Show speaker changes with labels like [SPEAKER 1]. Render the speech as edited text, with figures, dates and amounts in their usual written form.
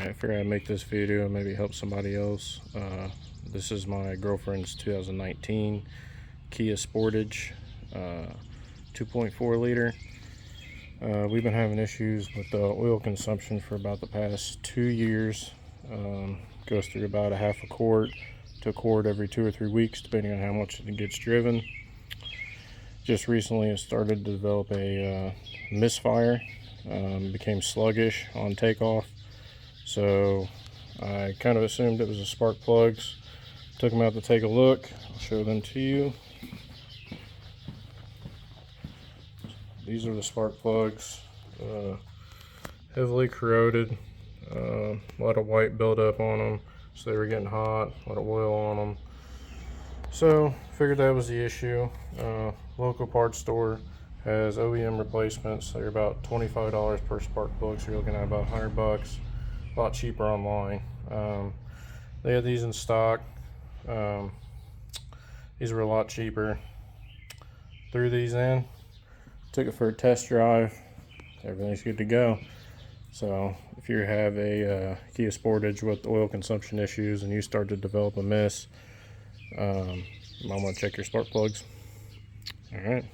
[SPEAKER 1] Alright, I figured I'd make this video and maybe help somebody else. This is my girlfriend's 2019 Kia Sportage 2.4 liter. We've been having issues with the oil consumption for about the past 2 years. Goes through about a half a quart to a quart every 2 or 3 weeks, depending on how much it gets driven. Just recently it started to develop a misfire. Became sluggish on takeoff, so I kind of assumed it was the spark plugs. Took them out to take a look. I'll show them to you. These are the spark plugs, heavily corroded, a lot of white buildup on them, so they were getting hot, a lot of oil on them. So figured that was the issue. Local parts store has OEM replacements. They're about $25 per spark plug, so you're looking at about $100, a lot cheaper online. They had these in stock. These were a lot cheaper. Threw these in, took it for a test drive. Everything's good to go. So if you have a Kia Sportage with oil consumption issues and you start to develop a miss, you might want to check your spark plugs. All right.